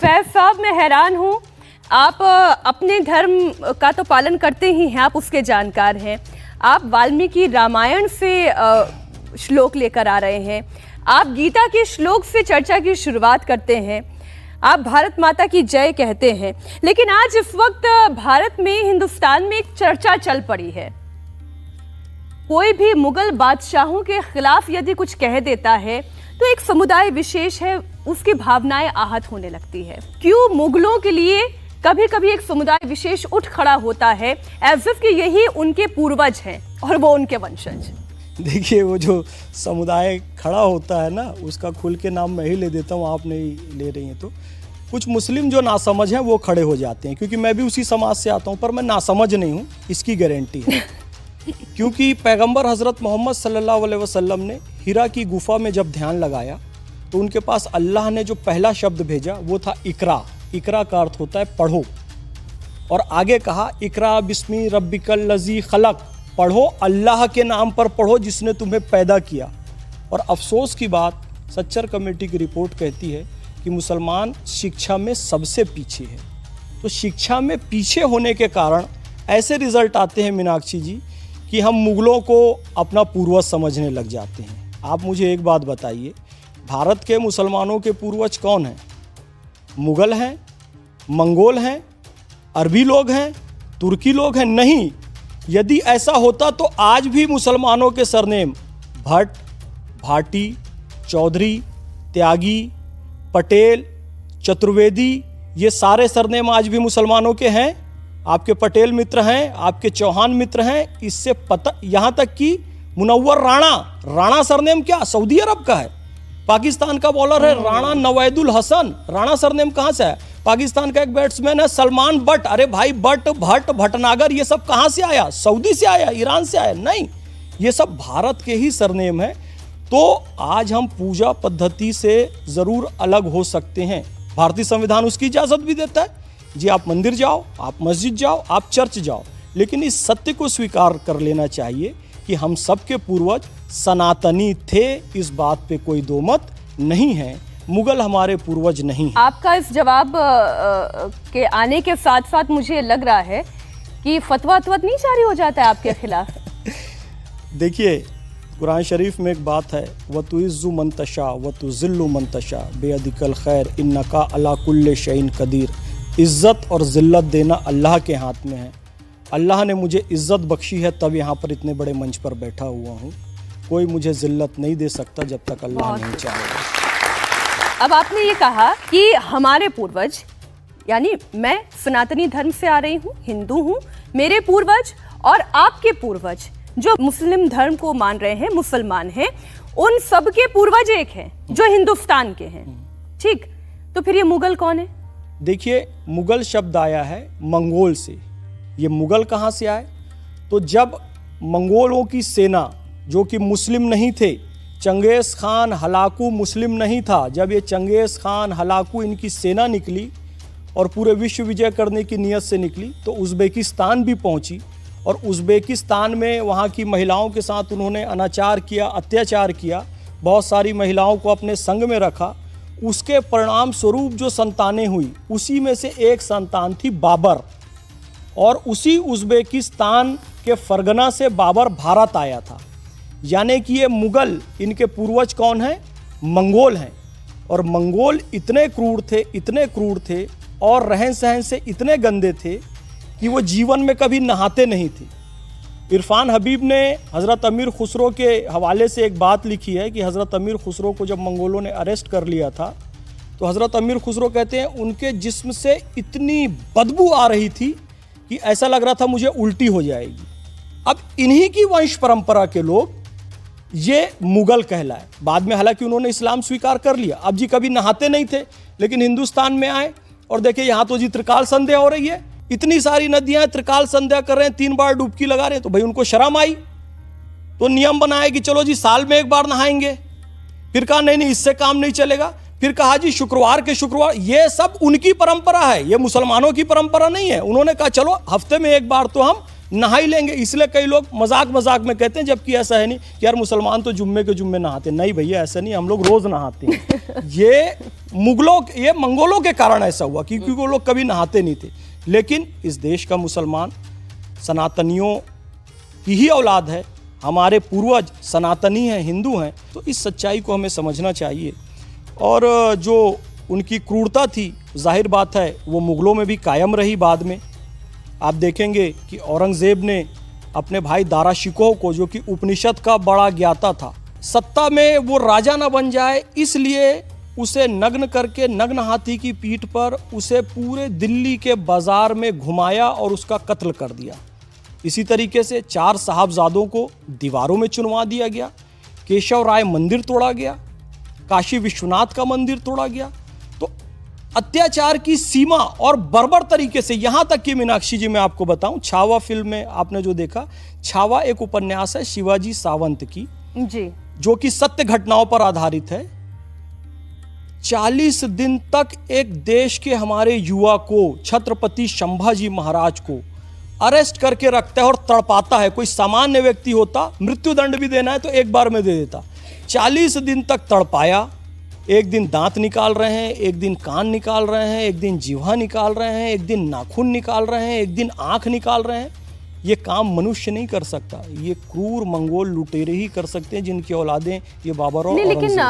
फैज साहब, मैं हैरान हूँ, आप अपने धर्म का तो पालन करते ही हैं, आप उसके जानकार हैं। आप वाल्मीकि रामायण से श्लोक लेकर आ रहे हैं, आप गीता के श्लोक से चर्चा की शुरुआत करते हैं, आप भारत माता की जय कहते हैं। लेकिन आज इस वक्त भारत में, हिंदुस्तान में एक चर्चा चल पड़ी है। कोई भी मुगल बादशाहों के खिलाफ यदि कुछ कह देता है तो एक समुदाय विशेष है, उसकी भावनाएं आहत होने लगती है। क्यों मुगलों के लिए कभी कभी एक समुदाय विशेष उठ खड़ा होता है, एज इफ कि यही उनके पूर्वज हैं और वो उनके वंशज। देखिए, वो जो समुदाय खड़ा होता है ना, उसका खुल के नाम मैं ही ले देता हूँ, आप नहीं ले रही हैं। तो कुछ मुस्लिम जो नासमझ हैं वो खड़े हो जाते हैं, क्योंकि मैं भी उसी समाज से आता हूँ, पर मैं नासमझ नहीं हूँ, इसकी गारंटी है। क्योंकि पैगंबर हज़रत मोहम्मद सल्लल्लाहु अलैहि वसल्लम ने हिरा की गुफा में जब ध्यान लगाया तो उनके पास अल्लाह ने जो पहला शब्द भेजा वो था इकरा। इकरा का अर्थ होता है पढ़ो, और आगे कहा इकरा बिस्मी रब्बिकल लज़ी खलक, पढ़ो अल्लाह के नाम पर पढ़ो जिसने तुम्हें पैदा किया। और अफसोस की बात, सच्चर कमेटी की रिपोर्ट कहती है कि मुसलमान शिक्षा में सबसे पीछे है। तो शिक्षा में पीछे होने के कारण ऐसे रिजल्ट आते हैं मीनाक्षी जी कि हम मुगलों को अपना पूर्वज समझने लग जाते हैं। आप मुझे एक बात बताइए, भारत के मुसलमानों के पूर्वज कौन हैं? मुगल हैं, मंगोल हैं, अरबी लोग हैं, तुर्की लोग हैं? नहीं। यदि ऐसा होता तो आज भी मुसलमानों के सरनेम भट्ट, भाटी, चौधरी, त्यागी, पटेल, चतुर्वेदी, ये सारे सरनेम आज भी मुसलमानों के हैं। आपके पटेल मित्र हैं, आपके चौहान मित्र हैं। इससे पता, यहाँ तक कि मुनव्वर राणा सरनेम क्या सऊदी अरब का है। पाकिस्तान का बॉलर है राणा नवैदुल हसन, राणा सरनेम कहाँ से है? पाकिस्तान का एक बैट्समैन है सलमान बट। अरे भाई, बट, भट्ट, भटनागर, ये सब कहाँ से आया? सऊदी से आया, ईरान से आया? नहीं, ये सब भारत के ही सरनेम है। तो आज हम पूजा पद्धति से ज़रूर अलग हो सकते हैं, भारतीय संविधान उसकी इजाज़त भी देता है। जी, आप मंदिर जाओ, आप मस्जिद जाओ, आप चर्च जाओ, लेकिन इस सत्य को स्वीकार कर लेना चाहिए कि हम सबके पूर्वज सनातनी थे। इस बात पे कोई दो मत नहीं है। मुगल हमारे पूर्वज नहीं हैं। आपका इस जवाब के आने के साथ साथ मुझे लग रहा है कि फतवा नहीं जारी हो जाता है आपके खिलाफ। देखिए, कुरान शरीफ में एक बात है, वतुइज़्ज़ु मन तशा वतुज़िल्लु मन तशा बियदिकल खैर इन्नका अला कुल्लि शैइन कदीर। इज़्ज़त और ज़िल्लत देना अल्लाह के हाथ में है। अल्लाह ने मुझे इज़्ज़त बख्शी है, तब यहाँ पर इतने बड़े मंच पर बैठा हुआ हूँ। कोई मुझे ज़िल्लत नहीं दे सकता जब तक अल्लाह नहीं चाहेगा। अब आपने ये कहा कि हमारे पूर्वज, यानी मैं सनातनी धर्म से आ रही हूँ, हिंदू हूँ, मेरे पूर्वज और आपके पूर्वज जो मुस्लिम धर्म को मान रहे हैं, मुसलमान हैं, उन सब के पूर्वज एक हैं जो हिंदुस्तान के हैं। ठीक, तो फिर ये मुगल कौन है? देखिए, मुगल शब्द आया है मंगोल से। ये मुगल कहाँ से आए? तो जब मंगोलों की सेना, जो कि मुस्लिम नहीं थे, चंगेज़ खान हलाकू मुस्लिम नहीं था, जब ये चंगेज़ खान हलाकू इनकी सेना निकली और पूरे विश्व विजय करने की नीयत से निकली, तो उज़्बेकिस्तान भी पहुंची। और उज़्बेकिस्तान में वहाँ की महिलाओं के साथ उन्होंने अनाचार किया, अत्याचार किया, बहुत सारी महिलाओं को अपने संग में रखा। उसके परिणाम स्वरूप जो संतानें हुई, उसी में से एक संतान थी बाबर, और उसी उज़्बेकिस्तान के फरगना से बाबर भारत आया था। यानी कि ये मुगल, इनके पूर्वज कौन हैं? मंगोल हैं। और मंगोल इतने क्रूर थे और रहन सहन से इतने गंदे थे कि वो जीवन में कभी नहाते नहीं थे। इरफान हबीब ने हज़रत अमीर खुसरो के हवाले से एक बात लिखी है कि हज़रत अमीर खुसरो को जब मंगोलों ने अरेस्ट कर लिया था, तो हज़रत अमीर खुसरो कहते हैं उनके जिस्म से इतनी बदबू आ रही थी कि ऐसा लग रहा था मुझे उल्टी हो जाएगी। अब इन्हीं की वंश परंपरा के लोग ये मुगल कहलाए। बाद में हालांकि उन्होंने इस्लाम स्वीकार कर लिया। अब जी कभी नहाते नहीं थे, लेकिन हिंदुस्तान में आए और देखिए यहाँ तो जी त्रिकाल संध्या हो रही है, इतनी सारी नदियां त्रिकाल संध्या कर रहे हैं, 3 बार डुबकी लगा रहे हैं। तो भाई उनको शर्म आई, तो नियम बनाया कि चलो जी साल में 1 बार नहाएंगे। फिर कहा नहीं, इससे काम नहीं चलेगा। फिर कहा जी शुक्रवार के शुक्रवार। ये सब उनकी परंपरा है, ये मुसलमानों की परंपरा नहीं है। उन्होंने कहा चलो हफ्ते में 1 बार तो हम नहा ही लेंगे। इसलिए कई लोग मजाक मजाक में कहते हैं, जबकि ऐसा है नहीं कि यार मुसलमान तो जुम्मे के जुम्मे नहाते। नहीं भैया, ऐसा नहीं, हम लोग रोज नहाते हैं। ये मंगोलों के कारण ऐसा हुआ, क्योंकि वो लोग कभी नहाते नहीं थे। लेकिन इस देश का मुसलमान सनातनियों की ही औलाद है, हमारे पूर्वज सनातनी हैं, हिंदू हैं। तो इस सच्चाई को हमें समझना चाहिए। और जो उनकी क्रूरता थी, जाहिर बात है वो मुग़लों में भी कायम रही। बाद में आप देखेंगे कि औरंगज़ेब ने अपने भाई दारा शिकोह को, जो कि उपनिषद का बड़ा ज्ञाता था, सत्ता में वो राजा ना बन जाए इसलिए उसे नग्न करके, नग्न हाथी की पीठ पर उसे पूरे दिल्ली के बाज़ार में घुमाया और उसका कत्ल कर दिया। इसी तरीके से 4 साहबजादों को दीवारों में चुनवा दिया गया। केशव राय मंदिर तोड़ा गया, काशी विश्वनाथ का मंदिर तोड़ा गया। तो अत्याचार की सीमा और बर्बर तरीके से, यहाँ तक कि मीनाक्षी जी मैं आपको बताऊं, छावा फिल्म में आपने जो देखा, छावा एक उपन्यास है शिवाजी सावंत की जी, जो कि सत्य घटनाओं पर आधारित है। 40 दिन तक एक देश के हमारे युवा को, छत्रपति संभाजी महाराज को अरेस्ट करके रखता है और तड़पाता है। कोई सामान्य व्यक्ति होता, मृत्युदंड भी देना है तो एक बार में दे देता। 40 दिन तक तड़पाया। एक दिन दांत निकाल रहे हैं, एक दिन कान निकाल रहे हैं, एक दिन जीवा निकाल रहे हैं, एक दिन नाखून निकाल रहे हैं, एक दिन आंख निकाल रहे हैं। ये काम मनुष्य नहीं कर सकता, ये क्रूर मंगोल लुटेरे ही कर सकते हैं, जिनकी औलादें ये बाबर और लेकिन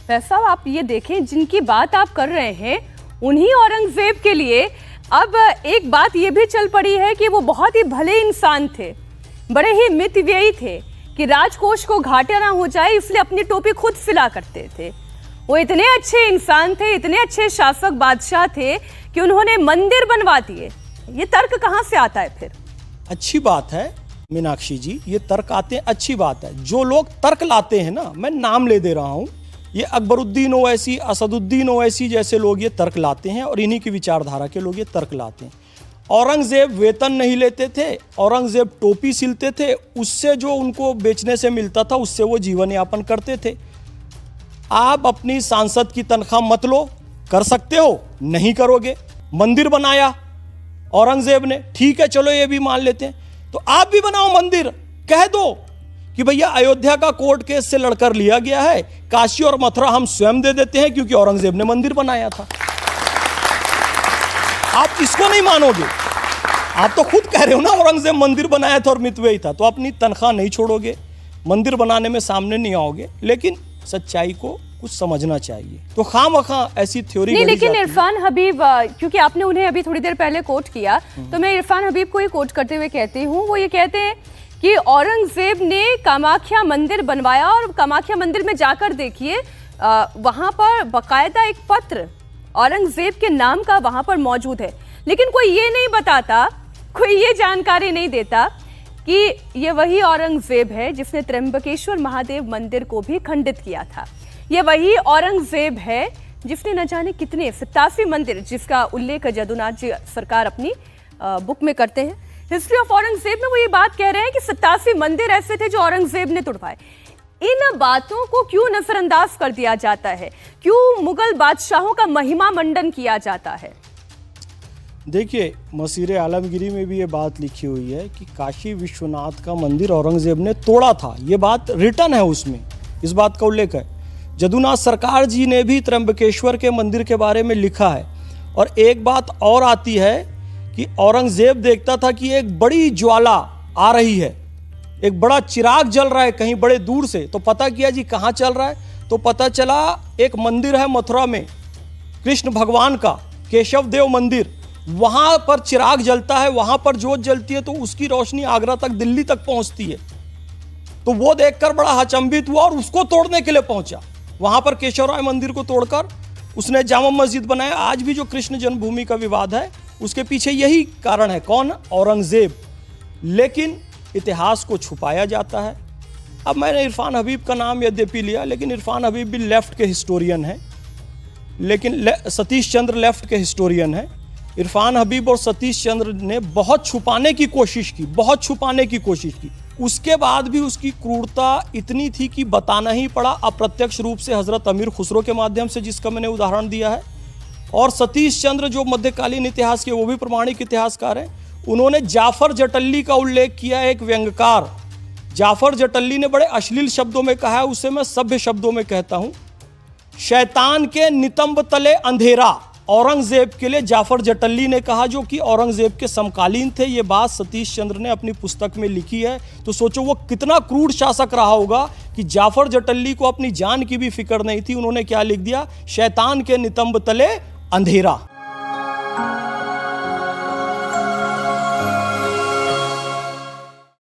वैसा आप ये देखें, जिनकी बात आप कर रहे हैं उन्हीं औरंगजेब के लिए अब एक बात ये भी चल पड़ी है कि वो बहुत ही भले इंसान थे, बड़े ही मितव्ययी थे कि राजकोष को घाटा ना हो जाए इसलिए अपनी टोपी खुद सिला करते थे। वो इतने अच्छे इंसान थे, इतने अच्छे शासक बादशाह थे कि उन्होंने मंदिर बनवा दिए। ये तर्क कहाँ से आता है फिर? अच्छी बात है मीनाक्षी जी, ये तर्क आते हैं, अच्छी बात है। जो लोग तर्क लाते हैं ना, मैं नाम ले दे रहा हूँ, ये अकबरुद्दीन ओवैसी, असदुद्दीन ओवैसी जैसे लोग ये तर्क लाते हैं और इन्हीं की विचारधारा के लोग ये तर्क लाते हैं। औरंगजेब वेतन नहीं लेते थे, औरंगजेब टोपी सिलते थे, उससे जो उनको बेचने से मिलता था उससे वो जीवन यापन करते थे। आप अपनी सांसद की तनख्वाह मत लो, कर सकते हो, नहीं करोगे। मंदिर बनाया औरंगजेब ने, ठीक है चलो ये भी मान लेते हैं, तो आप भी बनाओ मंदिर। कह दो कि भैया अयोध्या का कोर्ट केस से लड़कर लिया गया है, काशी और मथुरा हम स्वयं दे देते हैं क्योंकि औरंगजेब ने मंदिर बनाया था। आप इसको नहीं मानोगे, आप तो खुद कह रहे हो ना औरंगजेब मंदिर बनाया था और मितव्ययी था, तो अपनी तनख्वाह नहीं छोड़ोगे, मंदिर बनाने में सामने नहीं आओगे। लेकिन सच्चाई को कुछ समझना चाहिए, तो खामखा ऐसी थ्योरी नहीं। लेकिन इरफान हबीब, क्योंकि आपने उन्हें अभी थोड़ी देर पहले कोट किया, तो मैं इरफान हबीब को ये कोट करते हुए कहती हूँ, वो ये कहते हैं कि औरंगजेब ने कामाख्या मंदिर बनवाया और कामाख्या मंदिर में जाकर देखिए, वहां पर बकायदा एक पत्र औरंगजेब के नाम का वहां पर मौजूद है। लेकिन कोई ये नहीं बताता, कोई ये जानकारी नहीं देता कि ये वही औरंगजेब है जिसने त्र्यंबकेश्वर महादेव मंदिर को भी खंडित किया था। ये वही औरंगजेब है जिसने न जाने कितने 87 मंदिर, जिसका उल्लेख जदुनाथ जी सरकार अपनी बुक में करते हैं, हिस्ट्री ऑफ औरंगजेब में वो ये बात कह रहे हैं कि 87 मंदिर ऐसे थे जो औरंगजेब ने तुड़वाए। इन बातों को क्यों नजरअंदाज कर दिया जाता है? क्यों मुगल बादशाहों का महिमा मंडन किया जाता है? देखिए, मसीर आलमगिरी में भी ये बात लिखी हुई है कि काशी विश्वनाथ का मंदिर औरंगजेब ने तोड़ा था। ये बात रिटर्न है, उसमें इस बात का उल्लेख है। जदुनाथ सरकार जी ने भी त्र्यंबकेश्वर के मंदिर के बारे में लिखा है। और एक बात और आती है कि औरंगजेब देखता था कि एक बड़ी ज्वाला आ रही है, एक बड़ा चिराग जल रहा है कहीं बड़े दूर से, तो पता किया जी कहाँ चल रहा है, तो पता चला एक मंदिर है मथुरा में कृष्ण भगवान का, केशव देव मंदिर, वहाँ पर चिराग जलता है, वहाँ पर जोत जलती है, तो उसकी रोशनी आगरा तक, दिल्ली तक पहुँचती है। तो वो देखकर बड़ा अचंभित हुआ और उसको तोड़ने के लिए पहुँचा। वहाँ पर केशवराय मंदिर को तोड़कर उसने जामा मस्जिद बनाया। आज भी जो कृष्ण जन्मभूमि का विवाद है उसके पीछे यही कारण है, कौन? औरंगजेब। लेकिन इतिहास को छुपाया जाता है। अब मैंने इरफान हबीब का नाम यद्यपि लिया, लेकिन इरफान हबीब भी लेफ्ट के हिस्टोरियन हैं, लेकिन सतीश चंद्र लेफ्ट के हिस्टोरियन हैं। इरफान हबीब और सतीश चंद्र ने बहुत छुपाने की कोशिश की, बहुत छुपाने की कोशिश की। उसके बाद भी उसकी क्रूरता इतनी थी कि बताना ही पड़ा, अप्रत्यक्ष रूप से हजरत अमीर खुसरो के माध्यम से, जिसका मैंने उदाहरण दिया है। और सतीश चंद्र जो मध्यकालीन इतिहास के, वो भी प्रमाणिक इतिहासकार हैं, उन्होंने जाफर जटल्ली का उल्लेख किया है, एक व्यंग्यकार। जाफर जटल्ली ने बड़े अश्लील शब्दों में कहा है, उसे मैं सभ्य शब्दों में कहता हूं। शैतान के नितंब तले अंधेरा औरंगजेब के लिए जाफर जटल्ली ने कहा, जो कि औरंगजेब के समकालीन थे। ये बात सतीश चंद्र ने अपनी पुस्तक में लिखी है। तो सोचो वो कितना क्रूर शासक रहा होगा कि जाफर जटल्ली को अपनी जान की भी फिक्र नहीं थी। उन्होंने क्या लिख दिया, शैतान के नितंब तले अंधेरा।